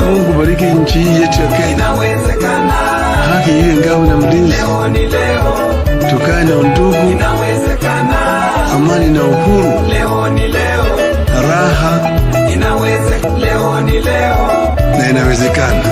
Mungu bariki nchi yetu ya Kenya. Haki iwe ngao na mlinzi. Tukae na undugu, amani na uhuru, raha, na inawezekana.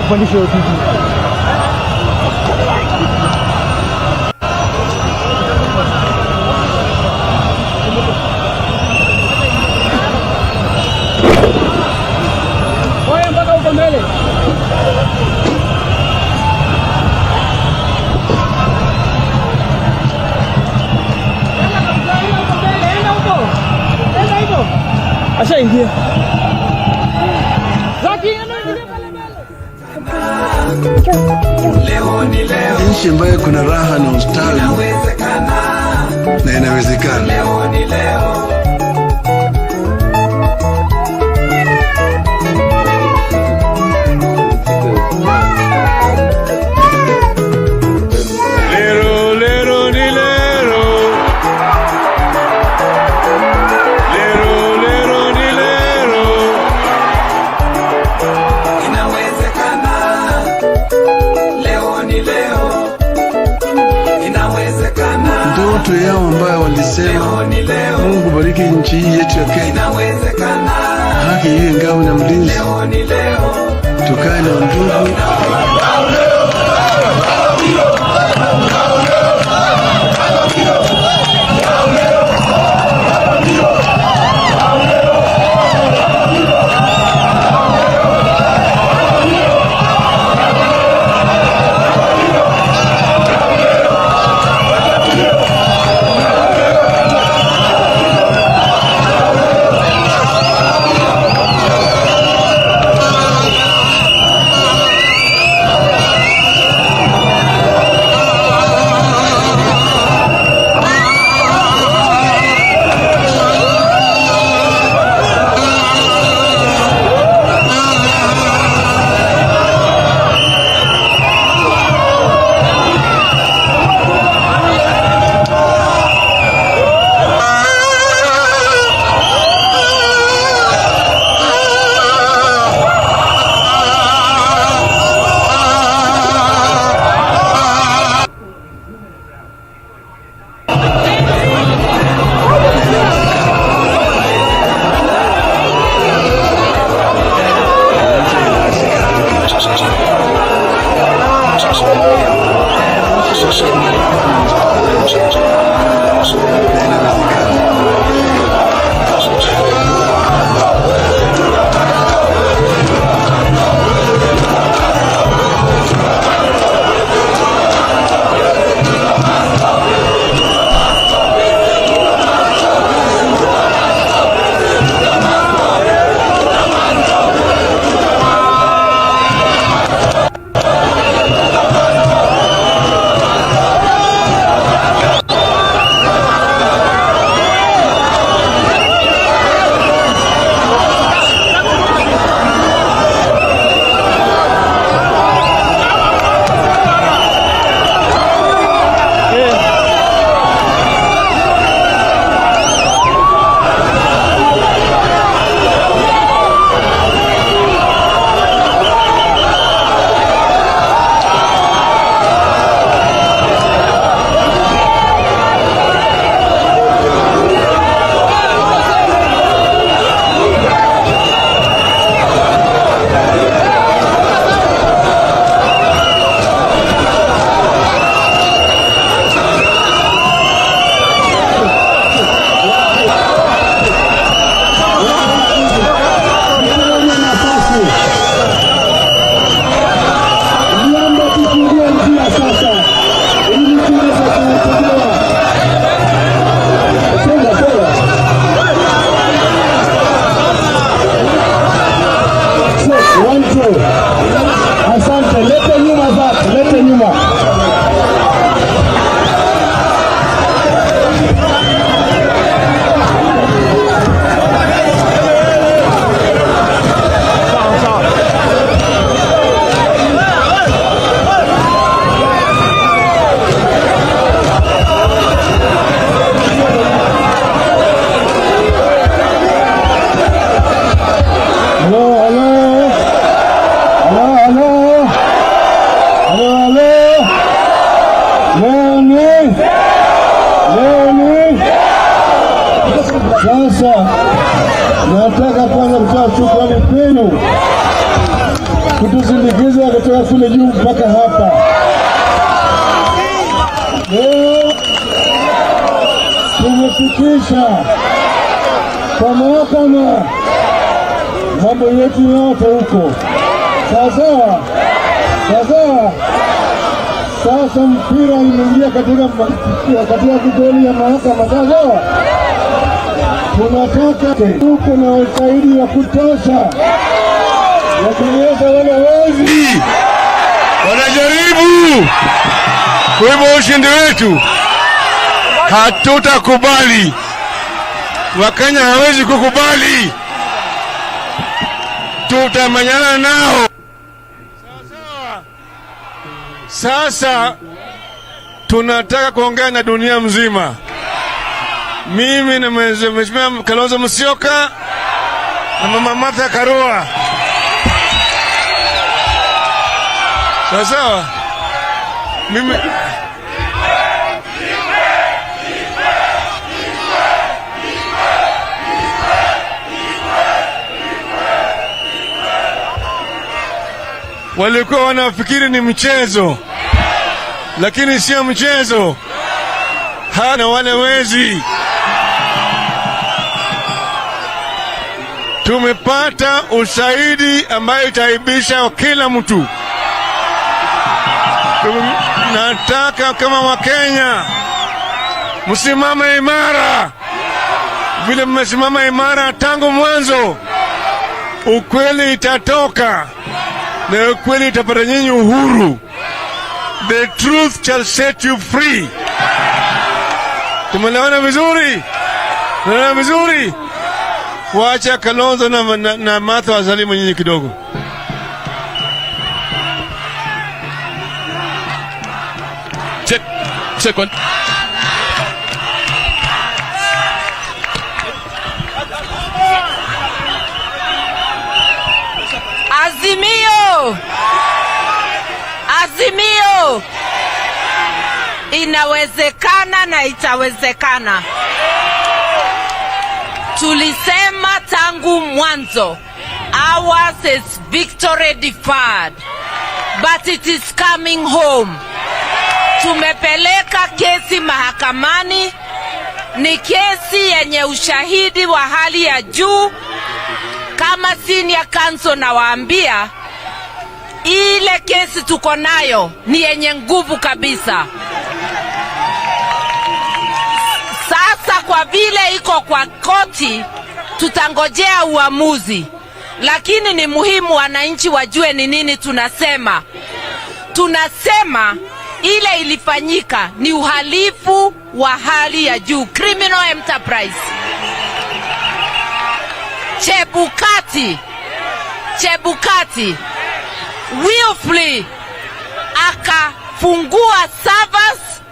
kupandisha OTG. Oye, mpaka huko mbele. Ashaingia. Nchi ambayo kuna raha na ustawi na inawezekana. Leo ni leo. Ndoto yao ambayo walisema Mungu bariki nchi hii yetu ya Kenya, haki iwe ngao na mlinzi, tukae na undugu. Asante, lete nyuma zake, lete nyuma. Sasa nataka kwanza kutoa shukrani kwenu kutusindikiza kutoka kule juu mpaka hapa. Leo tumefikisha kwa mahakama mambo yetu yote huko. Sasa sasa mpira imeingia katika kidoli ya mahakama. Sasa tunataka tuko na ushahidi wa kutosha ya kuonyesha wale wezi wanajaribu kuiba ushindi wetu. Hatutakubali. Wakenya hawezi kukubali. Tutamanyana nao. Sasa tunataka kuongea na dunia mzima. Mimi na Mheshimiwa Kalonzo Musyoka na Mama Martha Karua. Sasa mimi walikuwa wanafikiri ni mchezo, lakini sio mchezo. Hana wale wezi. Tumepata ushahidi ambayo itaibisha kila mtu. Nataka kama Wakenya msimame imara vile mmesimama imara tangu mwanzo. Ukweli itatoka na ukweli itapata nyinyi uhuru. The truth shall set you free. Tumeelewana vizuri? Tumeelewana vizuri? Wacha Kalonzo na Martha wasalimu nyinyi kidogo. Check one. Azimio! Azimio! Inawezekana na itawezekana. Tulisema tangu mwanzo, ours is victory deferred, but it is coming home. Tumepeleka kesi mahakamani. Ni kesi yenye ushahidi wa hali ya juu. Kama senior counsel nawaambia, ile kesi tuko nayo ni yenye nguvu kabisa. Sasa kwa vile iko kwa koti, tutangojea uamuzi. Lakini ni muhimu wananchi wajue ni nini tunasema. Tunasema ile ilifanyika ni uhalifu wa hali ya juu, criminal enterprise. Chebukati willfully akafungua servers,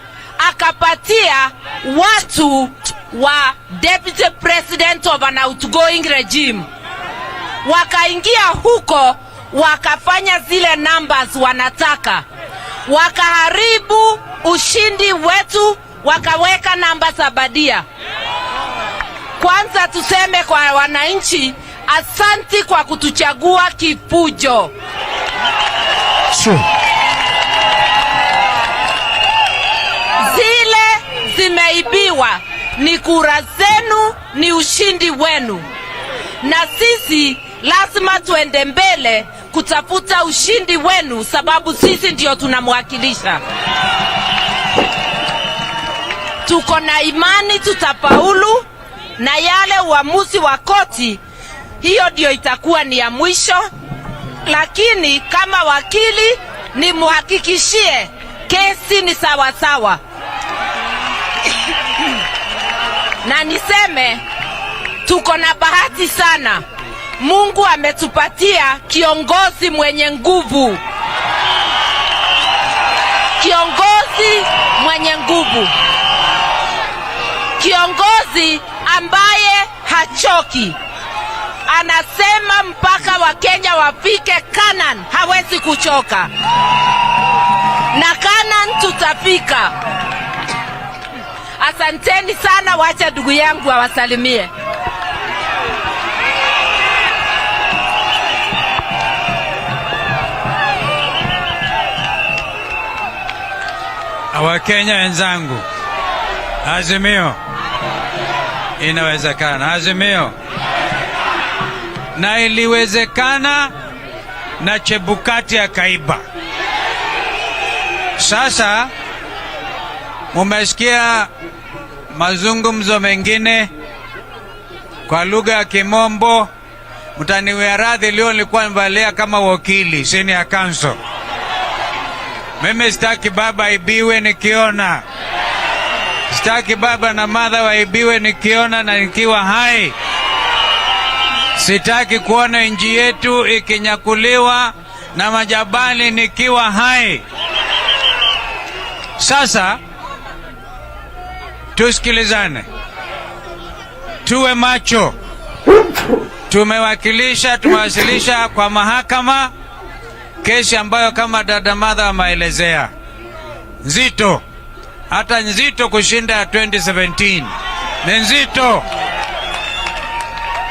akapatia watu wa deputy president of an outgoing regime. Wakaingia huko, wakafanya zile numbers wanataka. Wakaharibu ushindi wetu, wakaweka namba za badia. Kwanza tuseme kwa wananchi, asanti kwa kutuchagua kifujo. Zile zimeibiwa ni kura zenu, ni ushindi wenu. Na sisi lazima tuende mbele kutafuta ushindi wenu, sababu sisi ndio tunamwakilisha. Tuko na imani tutafaulu, na yale uamuzi wa koti, hiyo ndio itakuwa ni ya mwisho. Lakini kama wakili ni muhakikishie kesi ni sawa sawa. Na niseme tuko na bahati sana. Mungu ametupatia kiongozi mwenye nguvu. Kiongozi mwenye nguvu. Kiongozi ambaye hachoki. Anasema mpaka Wakenya wafike Canaan, hawezi kuchoka. Na Canaan tutafika. Asanteni sana, wacha ndugu yangu awasalimie. Wakenya wenzangu, Azimio inawezekana. Azimio na iliwezekana na Chebukati akaiba. Sasa mumesikia mazungumzo mengine kwa lugha ya Kimombo. Mtaniwia radhi, leo nilikuwa nimevalia kama wakili senior counsel. Mimi sitaki baba ibiwe nikiona. Sitaki baba na mother waibiwe nikiona na nikiwa hai. Sitaki kuona nchi yetu ikinyakuliwa na majabali nikiwa hai. Sasa tusikilizane, tuwe macho. Tumewasilisha kwa mahakama kesi ambayo kama dada Madha ameelezea nzito, hata nzito kushinda ya 2017. Ni nzito.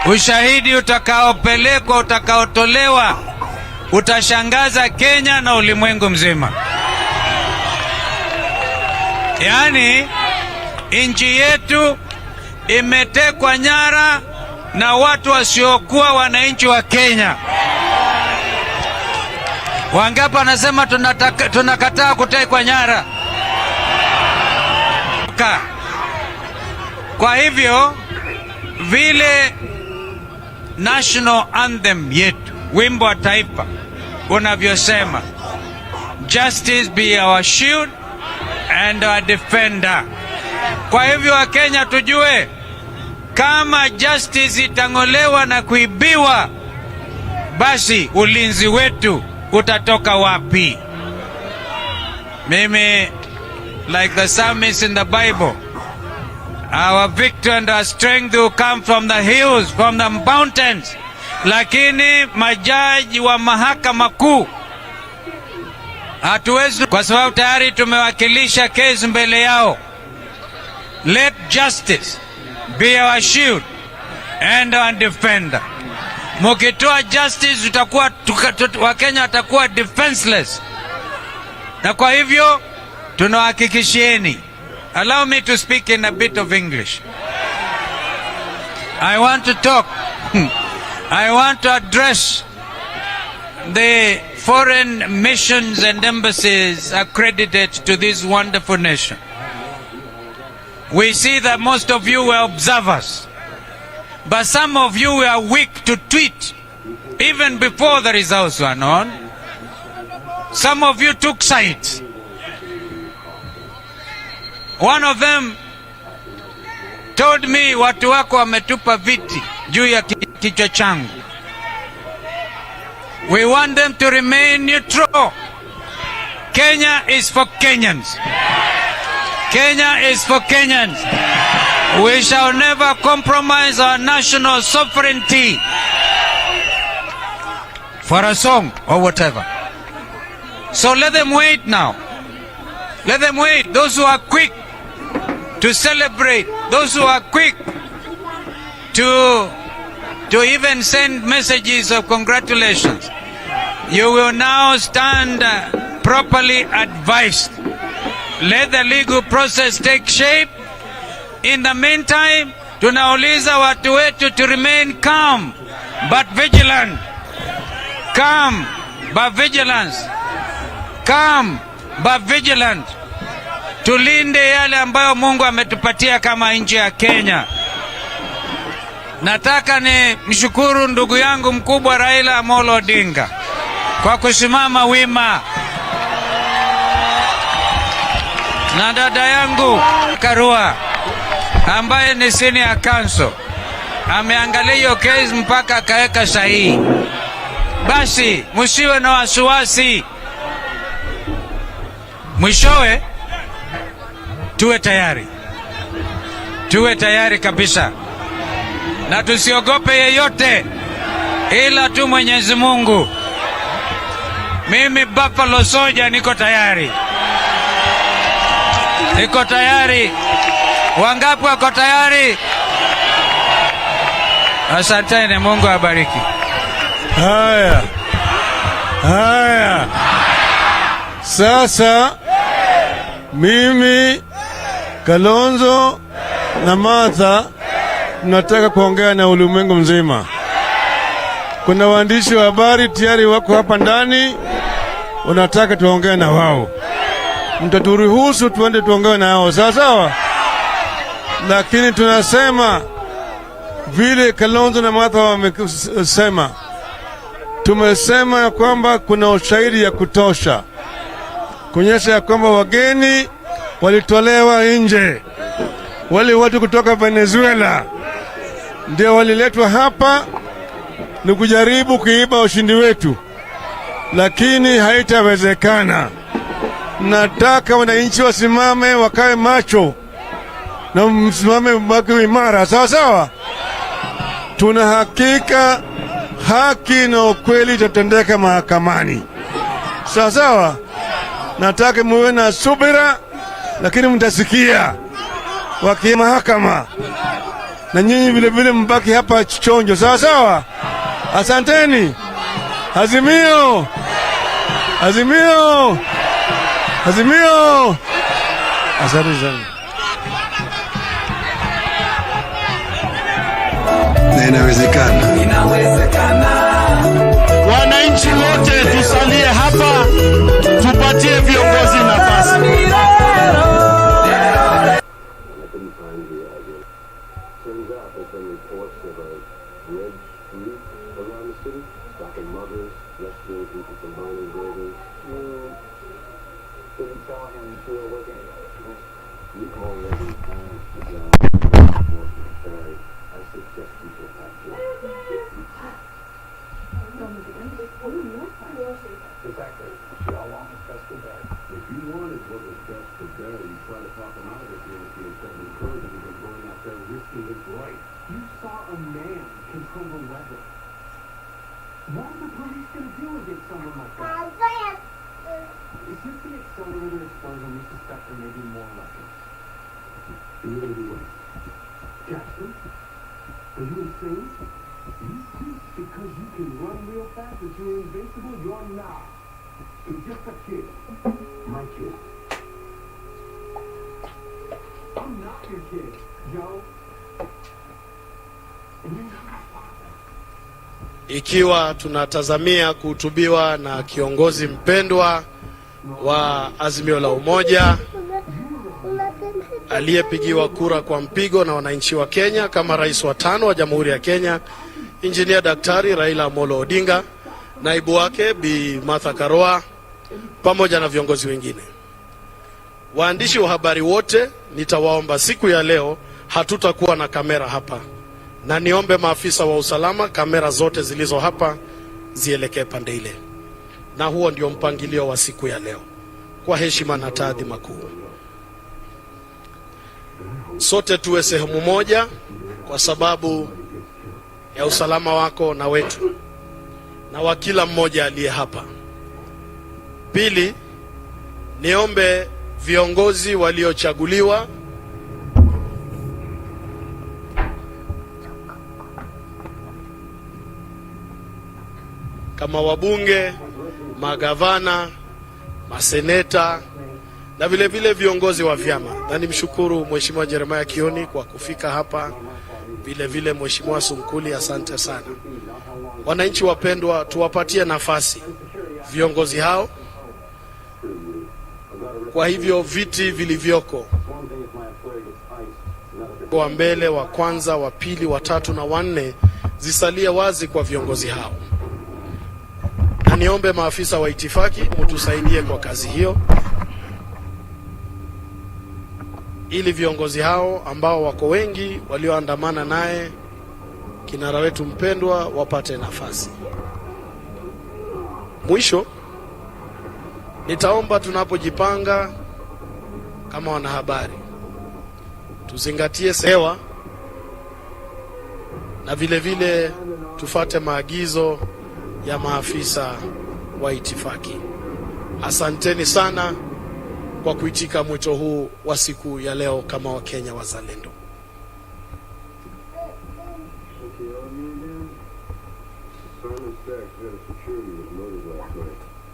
Ushahidi utakaopelekwa, utakaotolewa, utashangaza Kenya na ulimwengu mzima. Yaani nchi yetu imetekwa nyara na watu wasiokuwa wananchi wa Kenya. Wangapi wanasema tunakataa kutekwa nyara? Kwa hivyo vile national anthem yetu, wimbo wa taifa unavyosema, justice be our shield and our defender. Kwa hivyo Wakenya tujue, kama justice itang'olewa na kuibiwa, basi ulinzi wetu utatoka wapi? Mimi, like the psalmist in the Bible, our victory and our strength will come from the hills, from the mountains. Lakini majaji wa mahakama kuu hatuwezi, kwa sababu tayari tumewakilisha kesi mbele yao. Let justice be our shield and our defender. Mukitoa justice tutakuwa Wakenya watakuwa defenseless. Na kwa hivyo tunawahakikishieni. Allow me to speak in a bit of English. I want to address the foreign missions and embassies accredited to this wonderful nation. We see that most of you were observers, but some of you were weak to tweet even before the results were known. Some of you took sides. One of them told me, watu wako wametupa viti juu ya kichwa changu. We want them to remain neutral. Kenya is for Kenyans. Kenya is for Kenyans. We shall never compromise our national sovereignty for a song or whatever. So let them wait now. Let them wait. Those who are quick to celebrate, those who are quick to even send messages of congratulations, you will now stand properly advised. Let the legal process take shape. In the meantime, tunauliza watu wetu to remain calm but vigilant. Calm but vigilance. Calm but vigilant. Tulinde yale ambayo Mungu ametupatia kama nchi ya Kenya. Nataka ni mshukuru ndugu yangu mkubwa Raila Amolo Odinga kwa kusimama wima, na dada yangu Karua ambaye ni senior counsel ameangalia hiyo case mpaka akaweka sahihi. Basi msiwe na wasiwasi. Mwishowe tuwe tayari kabisa, na tusiogope yeyote ila tu Mwenyezi Mungu. Mimi Buffalo Soldier niko tayari. Wangapi wako tayari? Asanteni, Mungu abariki. Haya. Sasa Mimi, Kalonzo na Martha tunataka kuongea na ulimwengu mzima. Kuna waandishi wa habari tayari wako hapa ndani, unataka tuongee na wao. Mtaturuhusu tuende tuongee na wao, sawa sawa? Lakini tunasema vile Kalonzo na Martha wamesema, tumesema kwamba kuna ushahidi ya kutosha kuonyesha ya kwamba wageni walitolewa nje. Wale watu kutoka Venezuela ndio waliletwa hapa ni kujaribu kuiba ushindi wetu, lakini haitawezekana. Nataka wananchi wasimame, wakae macho na msimame mbaki imara, sawa sawa. Tuna hakika haki na ukweli itatendeka mahakamani, sawa sawa. Nataka muwe na subira, lakini mtasikia wakia mahakama, na nyinyi vile vile mbaki hapa chonjo, sawa sawa. Asanteni. Azimio, Azimio, Azimio. Asante sana. Na inawezekana. Wananchi wote tusalie hapa, tupatie viongozi nafasi. Ikiwa tunatazamia kuhutubiwa na kiongozi mpendwa wa Azimio la Umoja aliyepigiwa kura kwa mpigo na wananchi wa Kenya kama rais wa 5 wa Jamhuri ya Kenya, Injinia Daktari Raila Amolo Odinga, naibu wake Bi Martha Karua, pamoja na viongozi wengine. Waandishi wa habari wote, nitawaomba siku ya leo hatutakuwa na kamera hapa, na niombe maafisa wa usalama kamera zote zilizo hapa zielekee pande ile. Na huo ndio mpangilio wa siku ya leo, kwa heshima na taadhima kuu. Sote tuwe sehemu moja kwa sababu ya usalama wako na wetu na wa kila mmoja aliye hapa. Pili, niombe viongozi waliochaguliwa kama wabunge, magavana, maseneta na vile vile viongozi wa vyama. Na nimshukuru Mheshimiwa Jeremiah Kioni kwa kufika hapa, vile vile Mheshimiwa Sunkuli, asante sana. Wananchi wapendwa, tuwapatie nafasi viongozi hao. Kwa hivyo viti vilivyoko wa mbele, wa kwanza, wa pili, wa tatu na wa 4 zisalie wazi kwa viongozi hao. Na niombe maafisa wa itifaki mtusaidie kwa kazi hiyo, ili viongozi hao ambao wako wengi walioandamana naye kinara wetu mpendwa wapate nafasi. Mwisho, nitaomba tunapojipanga kama wanahabari tuzingatie hewa na vile vile tufate maagizo ya maafisa wa itifaki. Asanteni sana kwa kuitika mwito huu wa siku ya leo kama Wakenya wazalendo.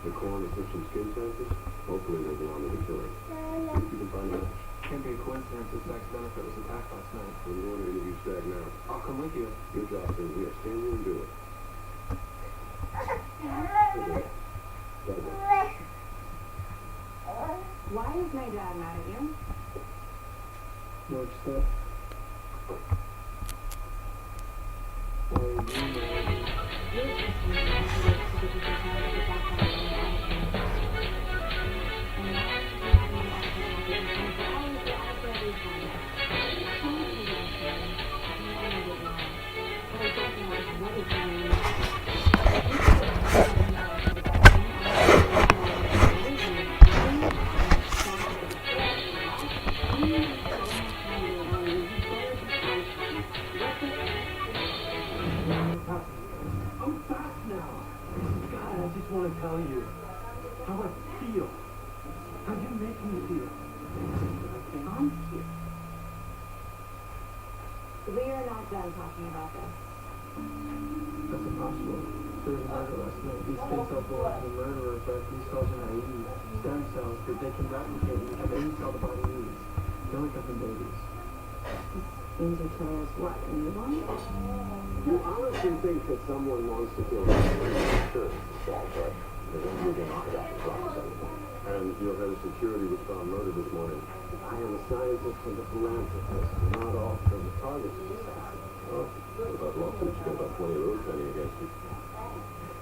The coroner took some skin samples. Hopefully they belong to the killer. be a coincidence that Zach's benefit was attacked last night. Well, you want to interview Zach now? I'll come with you. Your job's in here. Stand here and do it. Why is my dad mad at you? Work stuff. Why are you mad at me? You're just mad at me because you decided to get back on the and now I'm mad at you because for hours or after every time. Tell me what you're saying. I know it wrong. But I don't know what is going on. I'm back now. God, I just want to tell you how I feel. How you make me feel. I'm here. We are not done talking about this. That's impossible. There was a murder last night. These stem cells belong to the murderer, but these cells are naive. Stem cells that they can replicate and become any cell the body needs. They only come from babies. Things are telling us what? And you want? You honestly think that someone wants to kill you? Sure, it's sad, but you're going to knock it out and drop something. And your head of security was found murdered this morning. I am a scientist and a philanthropist. Not all from the targets of this accident. Oh, what about lawsuits? You got about 20 of those pending against you.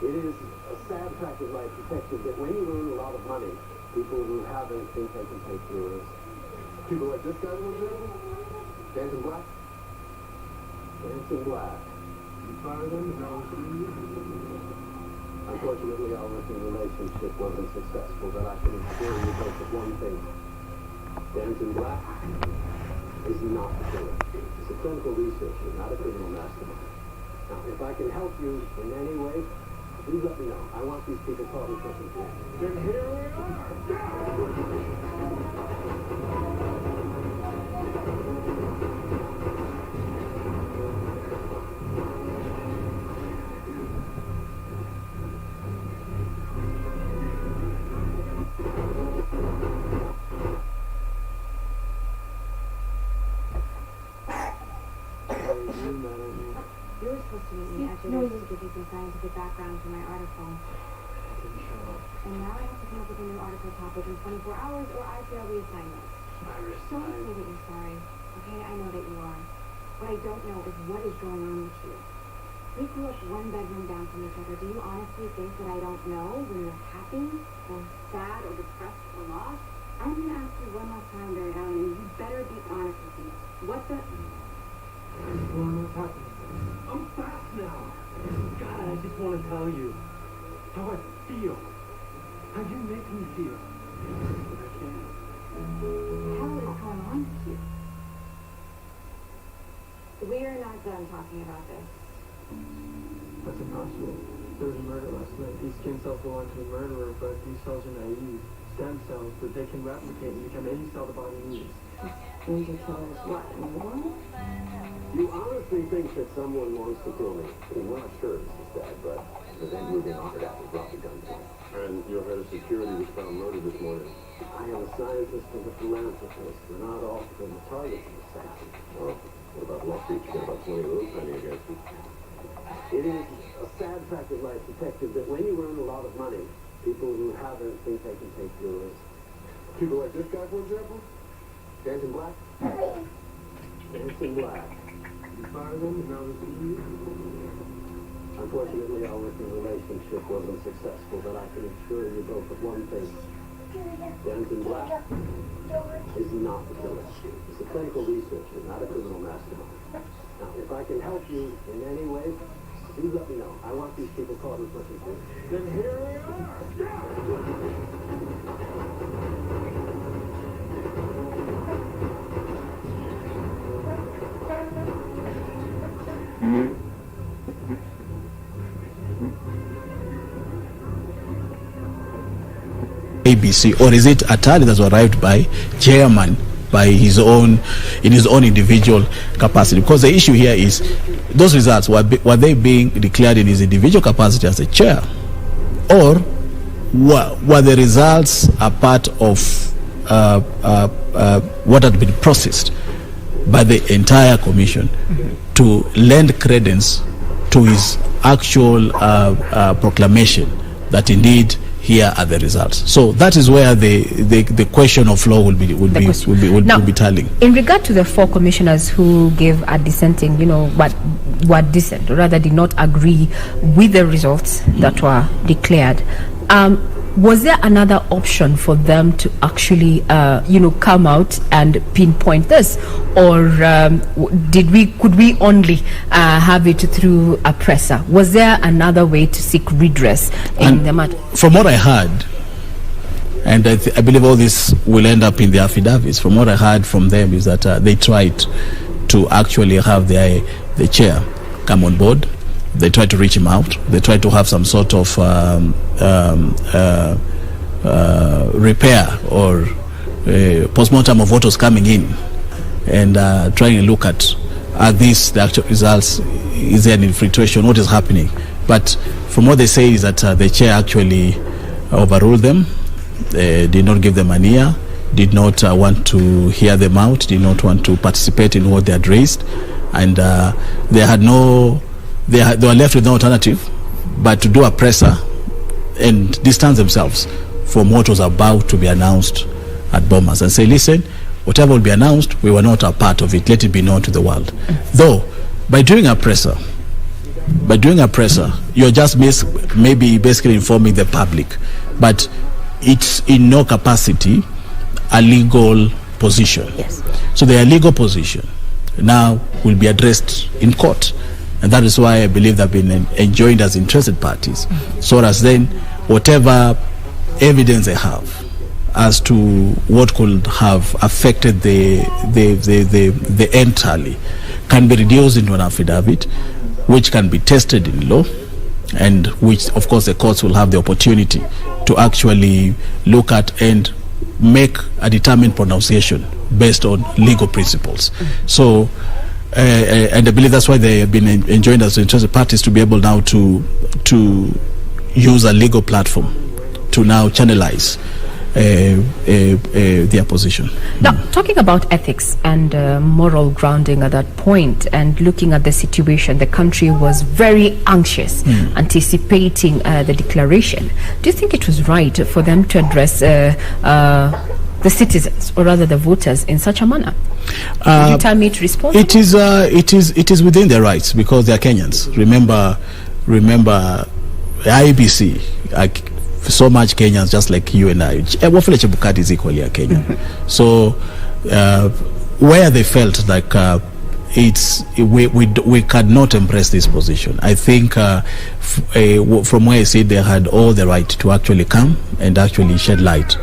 It is a sad fact of life, detective, that when you earn a lot of money, people who haven't think they can take your risk. People like this guy, for example? Dancing Black? Dancing Black. You fire them, and I'll see you. Unfortunately, our working relationship wasn't successful, but I can assure you both of one thing. Dancing Black is not the killer. He's a clinical researcher, not a criminal mastermind. Now, if I can help you in any way, please let me know. I want these people caught in something. Then here we You were supposed to meet me at your desk to give you some scientific background to my article. And now I have to come up with a new article topic in 24 hours or I fail the assignment. Don't say that you're sorry. Okay, I know that you are. What I don't know is what is going on with you. We grew up one bedroom down from each other. Do you honestly think that I don't know when you're happy or sad or depressed or lost? I'm going to ask you one last time, Barry Allen, and you better be honest with me. What the... What's happening? I'm back now. God, I just want to tell you how I feel. How you make me feel. I can't. How is going on with you? We are not done talking about this. That's impossible. There was a murder last night. These skin cells belong to the murderer, but these cells are naive. Stem cells that they can replicate and become any cell the body needs. Things are telling us what? And you want? You honestly think that someone wants to kill me? We're not sure this is that, but then you're being offered out and dropped a gunpoint. And your head of security was found murdered this morning. I am a scientist and a philanthropist. We're not all from the targets of this accident. Well, what about lawsuits? You got about 20 of those pending against you. It is a sad fact of life, detective, that when you earn a lot of money, people who haven't think they can take your risk. People like this guy, for example? Dancing Black? Dancing Black. You fire them, and I'll see you. Unfortunately, our working relationship wasn't successful, but I can assure you both of one thing. Dancing Black is not the killer. He's a clinical researcher, not a criminal mastermind. Now, if I can help you in any way, please let me know. I want these people caught in something. Then here we are. ABC, or is it a tally that's arrived by chairman by his own, in his own individual capacity? Because the issue here is those results, were they being declared in his individual capacity as a chair, or were the results a part of what had been processed by the entire commission to lend credence to his actual proclamation that indeed here are the results. So that is where the question of law will be telling. In regard to the 4 commissioners who gave a dissenting, but were dissent, or rather did not agree with the results that were declared, was there another option for them to actually, come out and pinpoint this, or could we only have it through a presser? Was there another way to seek redress in the matter? From what I heard, and I believe all this will end up in the affidavits. From what I heard from them is that they tried to actually have the chair come on board. They tried to reach him out. They tried to have some sort of repair or postmortem of what was coming in, and trying to look at are these the actual results? Is there an infiltration? What is happening? But from what they say is that the chair actually overruled them, did not give them an ear, did not want to hear them out, did not want to participate in what they had raised, and they were left with no alternative but to do a presser and distance themselves from what was about to be announced at Bomas and say, listen, whatever will be announced, we were not a part of it. Let it be known to the world. Though, by doing a presser, you're just maybe basically informing the public, but it's in no capacity a legal position. Yes. So their legal position now will be addressed in court. And that is why I believe they've been enjoined as interested parties, so as then whatever evidence they have as to what could have affected the end tally can be reduced into an affidavit, which can be tested in law, and which, of course, the courts will have the opportunity to actually look at and make a determined pronunciation based on legal principles. So. And I believe that's why they have been enjoined as interested parties to be able now to use a legal platform to now channelize their position. Now, talking about ethics and moral grounding at that point, and looking at the situation, the country was very anxious, anticipating the declaration. Do you think it was right for them to address the citizens, or rather the voters, in such a manner? Would you tell me it's responsible? It is within their rights, because they are Kenyans. Remember, IEBC, so much Kenyans, just like you and I. Wafula Chebukati is equally a Kenyan. So where they felt like we cannot embrace this position, I think from where I see, they had all the right to actually come and actually shed light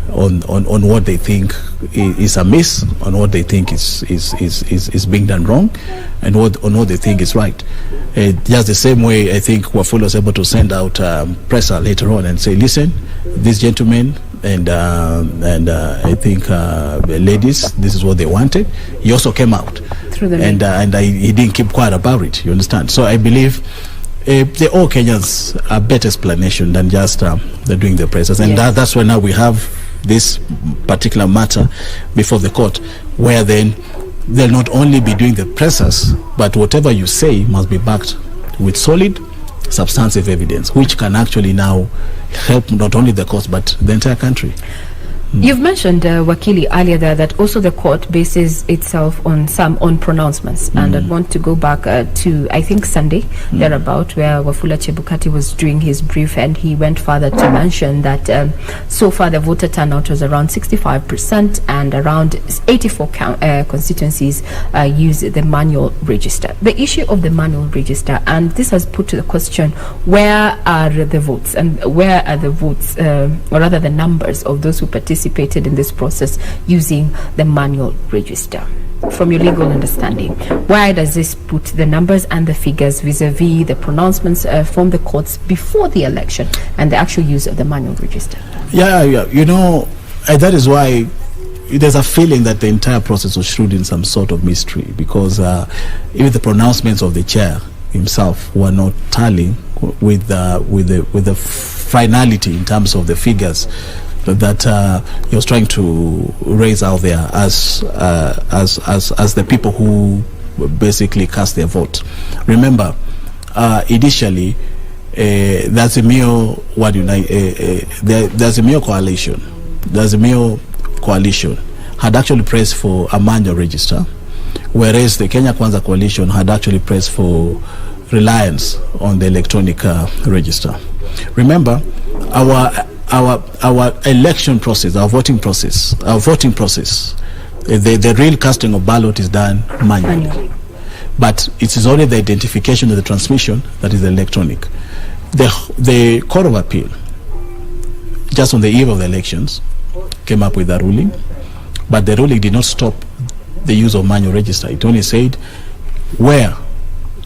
on what they think is amiss, on what they think is being done wrong, and on what they think is right. Just the same way, I think Wafula was able to send out presser later on and say, listen, these gentlemen and I think ladies, this is what they wanted. He also came out through the he didn't keep quiet about it. You understand? So I believe they all Kenyans a better explanation than just they're doing the pressers, and that's why now we have this particular matter before the court, where then they'll not only be doing the pressers, but whatever you say must be backed with solid, substantive evidence, which can actually now help not only the court but the entire country. You've mentioned, Wakili, earlier that also the court bases itself on some pronouncements, and I want to go back to, I think, Sunday, thereabout, where Wafula Chebukati was doing his brief, and he went further to mention that so far the voter turnout was around 65%, and around 84 constituencies use the manual register. The issue of the manual register, and this has put to the question, where are the votes, and where are the votes, or rather the numbers of those who participated in this process using the manual register? From your legal understanding, where does this put the numbers and the figures vis-a-vis the pronouncements from the courts before the election and the actual use of the manual register? Yeah. You know, that is why there's a feeling that the entire process was shrouded in some sort of mystery, because even the pronouncements of the chair himself were not tallying with the finality in terms of the figures that he was trying to raise out there as the people who basically cast their vote. Remember, initially, the Azimio coalition had actually pressed for a manual register, whereas the Kenya Kwanza coalition had actually pressed for reliance on the electronic register. Remember, our election process, our voting process, the real casting of ballot is done manually. But it is only the identification of the transmission that is electronic. The Court of Appeal, just on the eve of the elections, came up with a ruling, but the ruling did not stop the use of manual register. It only said where,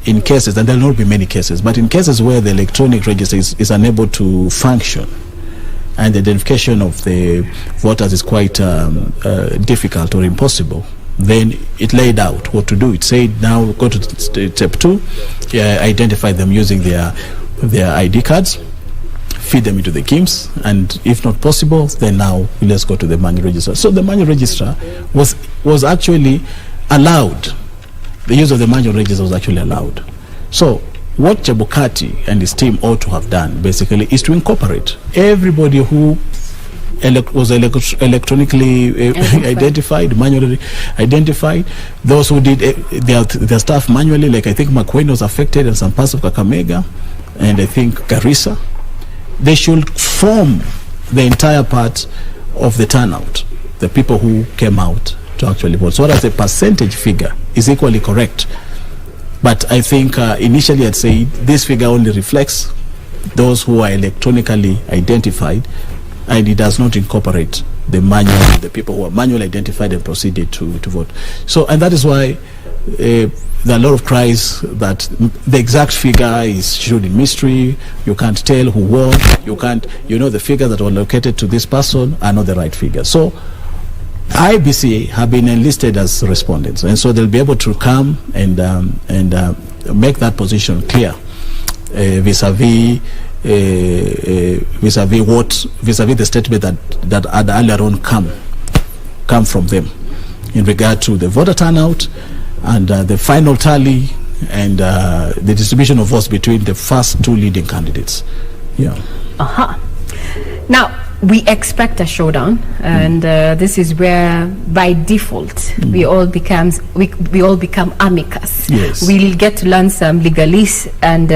in cases, and there will not be many cases, but in cases where the electronic register is unable to function and the identification of the voters is quite difficult or impossible, then it laid out what to do. It said, now go to step 2, identify them using their ID cards, feed them into the KIMS, and if not possible, then now let's go to the manual register. So the manual register was actually allowed. The use of the manual register was actually allowed. So what Chebukati and his team ought to have done basically is to incorporate everybody who was electronically identified, manually identified, those who did their stuff manually, like I think Makueni was affected and some parts of Kakamega, and I think Garissa. They should form the entire part of the turnout, the people who came out to actually vote. So as a percentage figure is equally correct. But I think initially I'd say this figure only reflects those who are electronically identified, and it does not incorporate the people who are manually identified and proceeded to vote. So, and that is why there are a lot of cries that the exact figure is showed in mystery. You can't tell who won. The figures that were allocated to this person are not the right figure. So IBC have been enlisted as respondents, and so they'll be able to come and make that position clear vis-a-vis the statement that had earlier on come from them in regard to the voter turnout and the final tally and the distribution of votes between the first 2 leading candidates. Now we expect a showdown, and this is where by default we all become amicus. Yes. We'll get to learn some legalese, and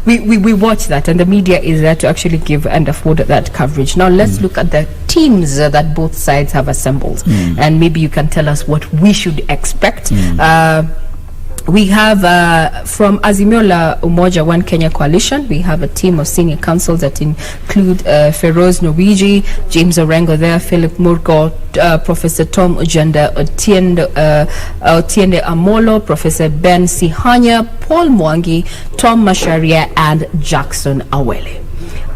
we watch that, and the media is there to actually give and afford that coverage. Now let's look at the teams that both sides have assembled, and maybe you can tell us what we should expect. We have from Azimio la Umoja One Kenya Coalition, we have a team of senior councils that include Feroz Norwiji, James Orengo there, Philip Murgo, Professor Tom Ujanda, Otiende Amolo, Professor Ben Sihanya, Paul Mwangi, Tom Masharia, and Jackson Awele.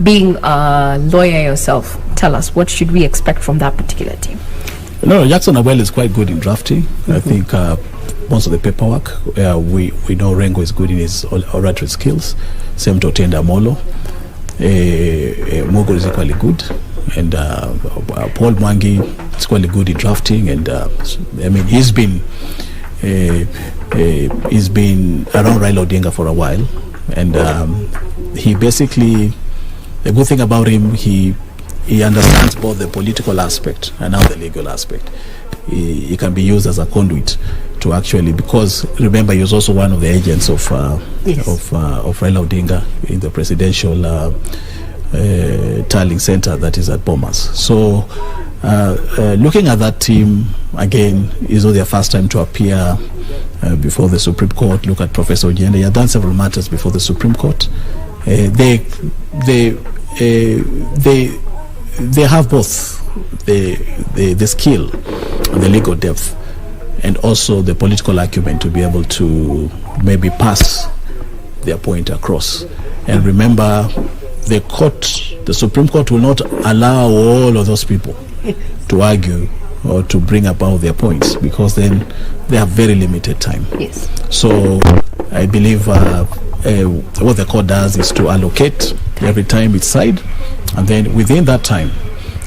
Being a lawyer yourself, tell us, what should we expect from that particular team? No, Jackson Awele is quite good in drafting. I think most of the paperwork, we know Rengo is good in his oratory skills. Same to Otiende Amolo. Mugo is equally good, and Paul Mwangi is quite good in drafting, and I mean he's been around Raila Odinga for a while, and he basically, the good thing about him, he understands both the political aspect and now the legal aspect. He can be used as a conduit to actually, because remember he was also one of the agents of Raila Odinga in the presidential tallying center that is at Bomas. So looking at that team again, is not their first time to appear before the Supreme Court. Look at Professor Ojende. He had done several matters before the Supreme Court. They have both the skill and the legal depth, and also the political acumen to be able to maybe pass their point across. And remember, the Supreme Court will not allow all of those people to argue or to bring about their points, because then they have very limited time. Yes. So I believe what the court does is to allocate every time each side, and then within that time,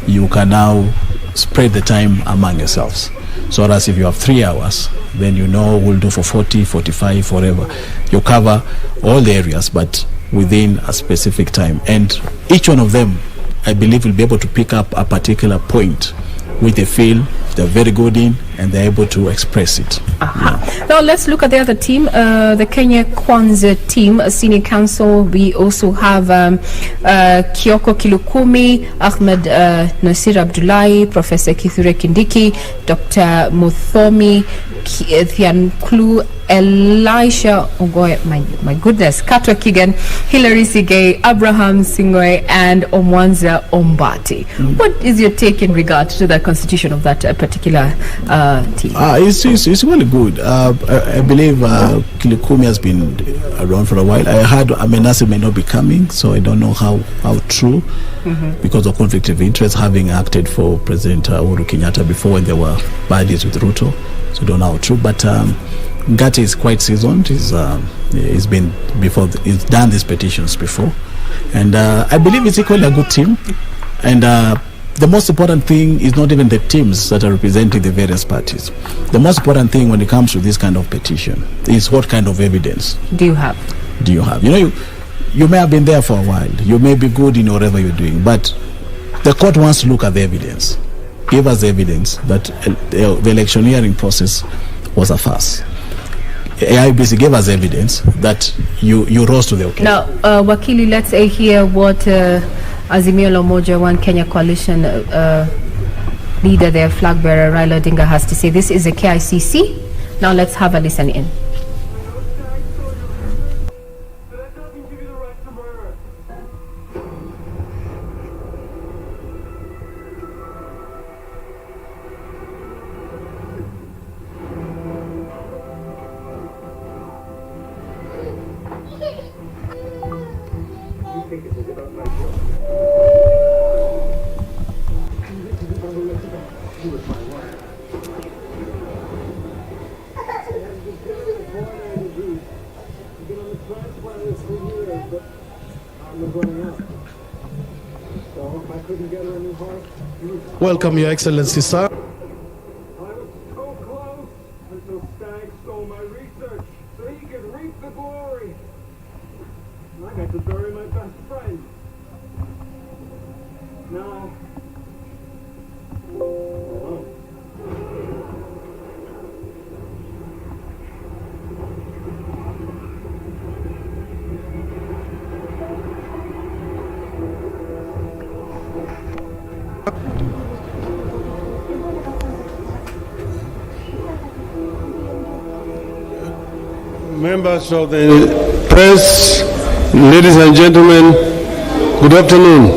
you can now spread the time among yourselves. So as if you have 3 hours, then you know we'll do for 40, 45, whatever. You cover all the areas, but within a specific time. And each one of them, I believe, will be able to pick up a particular point which they feel they're very good in, and they're able to express it. Now let's look at the other team, the Kenya Kwanza team, senior council. We also have Kioko Kilukumi, Ahmed Nasir Abdullahi, Professor Kithure Kindiki, Dr. Muthomi Thianklu, Elisha Ogoy, my goodness, Katwa Kigan, Hilary Sigay, Abraham Singoy, and Omwanza Ombati. What is your take in regard to the constitution of that particular team? It's really good. I believe Kilukumi has been around for a while. I heard Amenase may not be coming, so I don't know how true, because of conflict of interest, having acted for President Uhuru Kenyatta before when there were buddies with Ruto. So I don't know how true, but Ngati is quite seasoned. He's been before. He's done these petitions before, and I believe it's equally a good team. And the most important thing is not even the teams that are representing the various parties. The most important thing when it comes to this kind of petition is what kind of evidence do you have? You know, you may have been there for a while. You may be good in whatever you're doing, but the court wants to look at the evidence. Give us evidence that the electioneering process was a farce. AIBC gave us evidence that you rose to the occasion. Now, Wakili, let's hear what Azimio la Umoja One Kenya Coalition leader, their flag bearer, Raila Odinga, has to say. This is a KICC. Now let's have a listen in. Welcome, Your Excellency, sir. I was so close until Stag stole my research so he could reap the glory. I got to bury my best friend. Now, alone. Members of the press, ladies and gentlemen, good afternoon.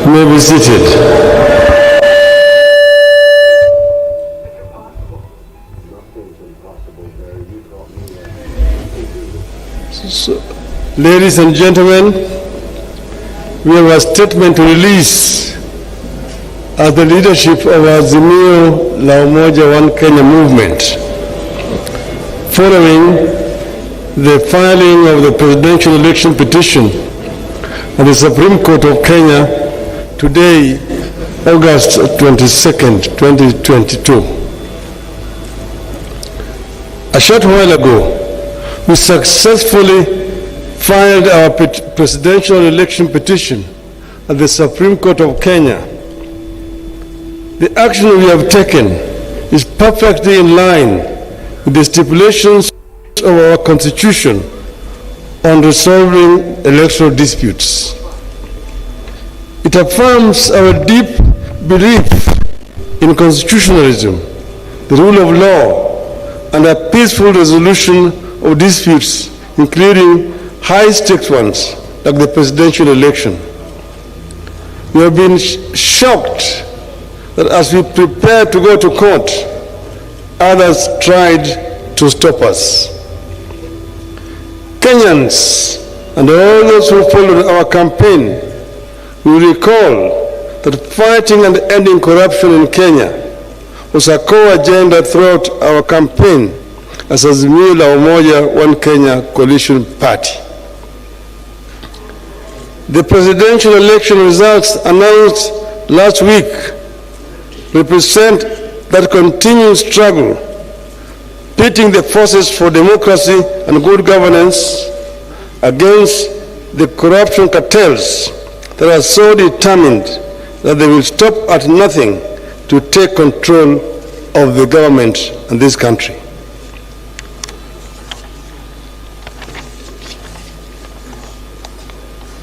You may be seated. So, ladies and gentlemen, we have a statement to release as the leadership of Azimio la Umoja One Kenya movement. Following the filing of the presidential election petition at the Supreme Court of Kenya today, August 22nd, 2022. A short while ago, we successfully filed our presidential election petition at the Supreme Court of Kenya. The action we have taken is perfectly in line with the stipulations of our Constitution on resolving electoral disputes. It affirms our deep belief in constitutionalism, the rule of law, and a peaceful resolution of disputes, including high-stakes ones like the presidential election. We have been shocked that as we prepare to go to court, others tried to stop us. Kenyans and all those who followed our campaign will recall that fighting and ending corruption in Kenya was a core agenda throughout our campaign as Azimio la Umoja One Kenya Coalition Party. The presidential election results announced last week represent that continued struggle, pitting the forces for democracy and good governance against the corruption cartels that are so determined that they will stop at nothing to take control of the government in this country.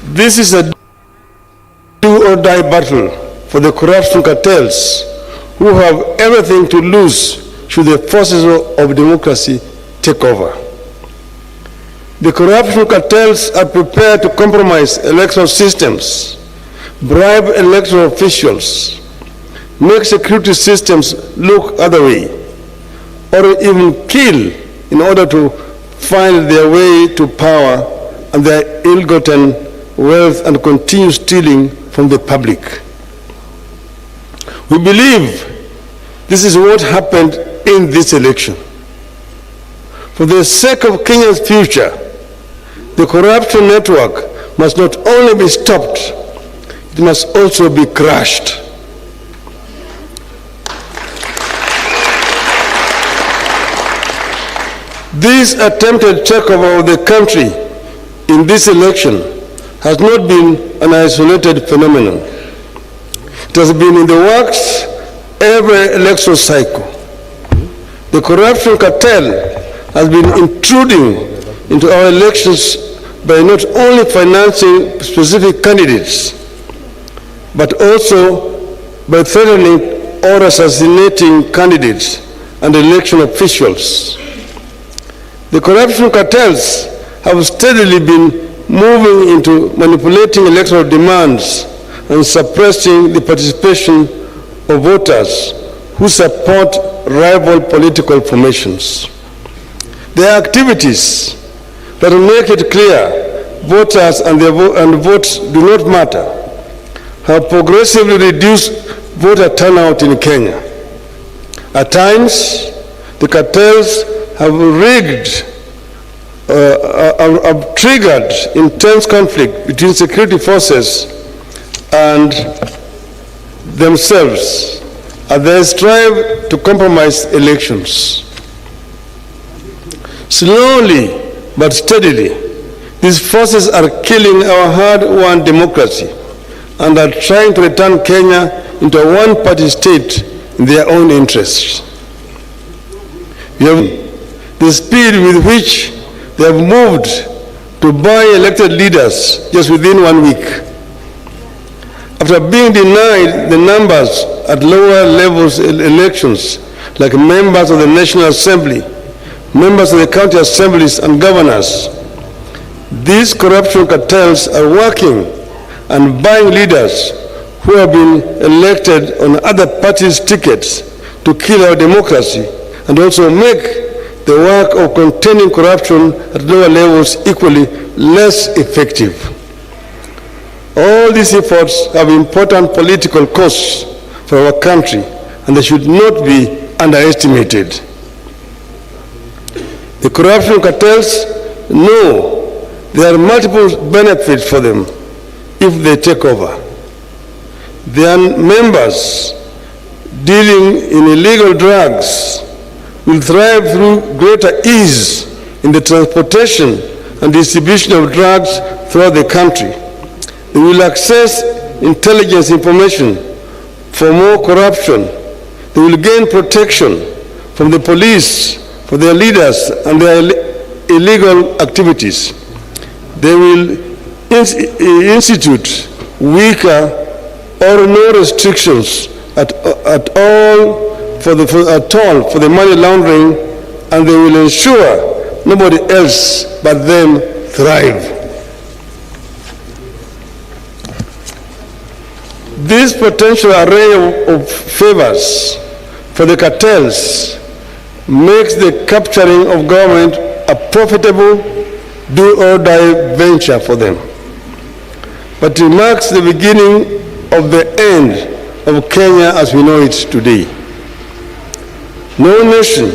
This is a do-or-die battle for the corruption cartels who have everything to lose should the forces of democracy take over. The corruption cartels are prepared to compromise electoral systems, bribe electoral officials, make security systems look other way, or even kill in order to find their way to power and their ill-gotten wealth and continue stealing from the public. We believe this is what happened in this election. For the sake of Kenya's future, the corruption network must not only be stopped, it must also be crushed. This attempted takeover of the country in this election has not been an isolated phenomenon. It has been in the works every election cycle. The corruption cartel has been intruding into our elections by not only financing specific candidates, but also by threatening or assassinating candidates and election officials. The corruption cartels have steadily been moving into manipulating electoral demands and suppressing the participation of voters who support rival political formations. Their activities that make it clear voters and votes do not matter have progressively reduced voter turnout in Kenya. At times, the cartels have have triggered intense conflict between security forces and themselves as they strive to compromise elections. Slowly but steadily, these forces are killing our hard-won democracy and are trying to return Kenya into a one-party state in their own interests. We have the speed with which they have moved to buy elected leaders just within 1 week. After being denied the numbers at lower levels in elections, like members of the National Assembly, members of the county assemblies, and governors, these corruption cartels are working and buying leaders who have been elected on other parties' tickets to kill our democracy and also make the work of containing corruption at lower levels equally less effective. All these efforts have important political costs for our country, and they should not be underestimated. The corruption cartels know there are multiple benefits for them if they take over. Their members dealing in illegal drugs will thrive through greater ease in the transportation and distribution of drugs throughout the country. They will access intelligence information for more corruption. They will gain protection from the police for their leaders and their illegal activities. They will institute weaker or no restrictions at all for the money laundering, and they will ensure nobody else but them thrive. This potential array of favors for the cartels makes the capturing of government a profitable do-or-die venture for them. But it marks the beginning of the end of Kenya as we know it today. No nation,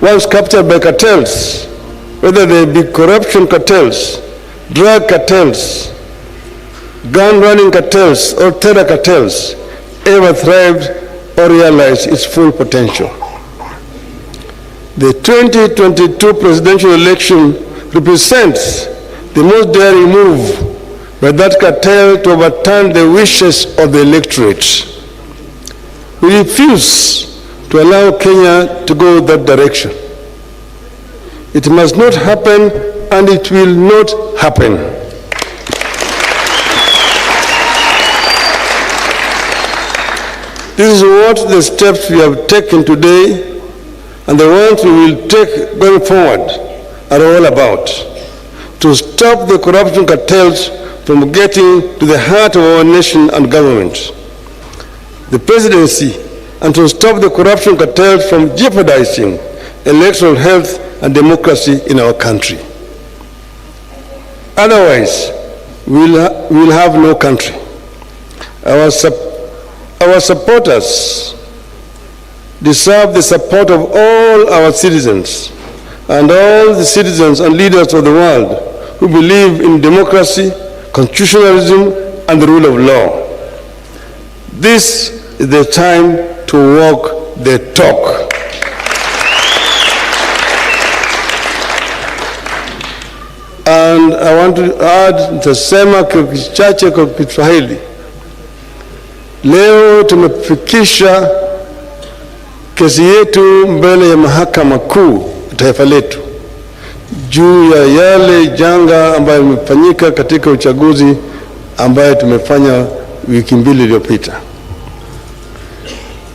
once captured by cartels, whether they be corruption cartels, drug cartels, gun-running cartels or terror cartels ever thrived or realized its full potential. The 2022 presidential election represents the most daring move by that cartel to overturn the wishes of the electorate. We refuse to allow Kenya to go that direction. It must not happen, and it will not happen. This is what the steps we have taken today and the ones we will take going forward are all about, to stop the corruption cartels from getting to the heart of our nation and government, the presidency, and to stop the corruption cartels from jeopardizing electoral health and democracy in our country. Otherwise, we'll have no country. Our supporters deserve the support of all our citizens and all the citizens and leaders of the world who believe in democracy, constitutionalism, and the rule of law. This is the time to walk the talk. And I want to add, nitasema kichache kwa Kiswahili. Leo tumefikisha kesi yetu mbele ya mahakama kuu taifa letu juu ya yale janga ambayo imefanyika katika uchaguzi ambayo tumefanya wiki mbili iliyopita.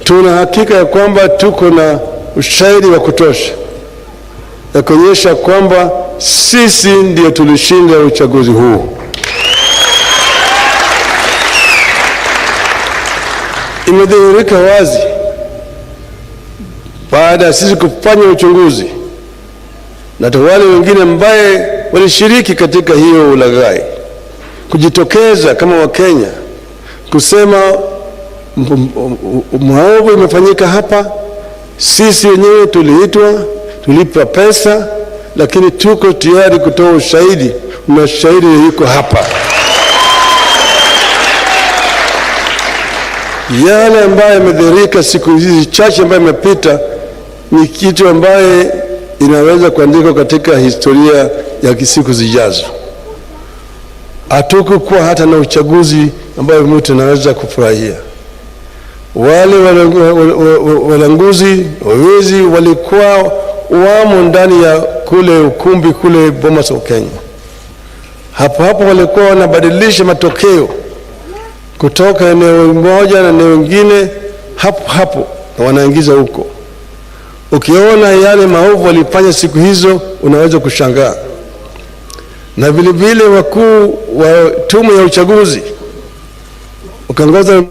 Tuna hakika ya kwamba tuko na ushahidi wa kutosha ya kuonyesha kwamba sisi ndio tulishinda uchaguzi huu. Imedhihirika wazi baada ya sisi kufanya uchunguzi na wale wengine ambaye walishiriki katika hiyo ulaghai kujitokeza kama Wakenya kusema maovu imefanyika hapa, sisi wenyewe tuliitwa, tulipa pesa, lakini tuko tayari kutoa ushahidi, na ushahidi yuko hapa. Yale ambayo yamedhihirika siku hizi chache ambayo imepita ni kitu ambaye inaweza kuandikwa katika historia ya siku zijazo. Hatukukuwa hata na uchaguzi ambayo mtu anaweza kufurahia. Wale walanguzi, wawezi walikuwa wamo ndani ya kule ukumbi kule Bomas of Kenya. Hapo walikuwa wanabadilisha matokeo kutoka eneo moja na eneo lingine hapo na wanaingiza huko. Ukiona yale maovu walifanya siku hizo unaweza kushangaa. Na vile vile wakuu wa tume ya uchaguzi ukaongoza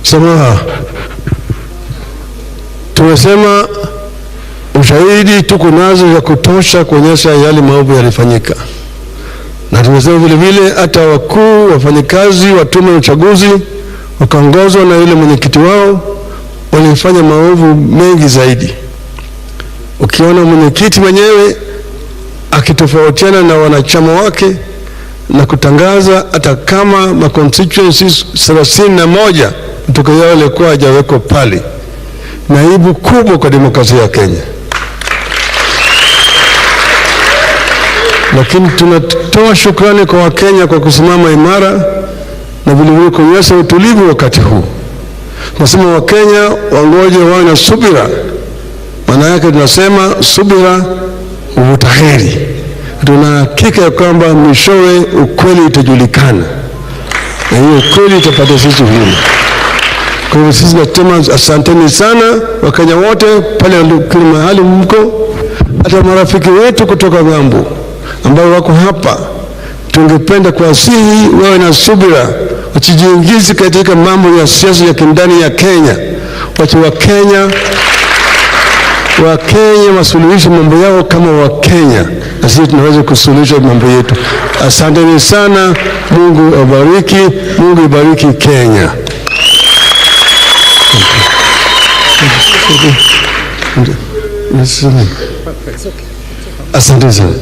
sema tumesema ushahidi tuko nazo ya kutosha kuonyesha yale maovu yalifanyika, na tumesema vile vile hata wakuu wafanyikazi wa tume ya uchaguzi wakaongozwa na yule mwenyekiti wao walifanya maovu mengi zaidi. Ukiona mwenyekiti mwenyewe akitofautiana na wanachama wake na kutangaza hata kama ma constituencies 31 kutoka yao yalikuwa hajawekwa pale, na aibu kubwa kwa demokrasia ya Kenya. Lakini tunatoa shukrani kwa Wakenya kwa kusimama imara na vile vile kuonyesha utulivu wakati huu. Tunasema Wakenya wangoje wawe na subira. Maana yake tunasema subira huvuta heri. Tuna hakika ya kwamba mwishowe ukweli utajulikana. na hiyo kweli itapata sisi huru. Kwa hivyo sisi nasema asanteni sana Wakenya wote pale kila mahali mko, hata marafiki wetu kutoka ng'ambo ambao wako hapa. Tungependa kuwasihi wawe na subira, wasijiingize katika mambo ya siasa ya kindani ya Kenya. Watu wa Kenya wasuluhishe mambo yao kama Wakenya, na sisi tunaweza kusuluhisha mambo yetu. Asanteni sana, Mungu awabariki, Mungu ibariki Kenya. Asante sana.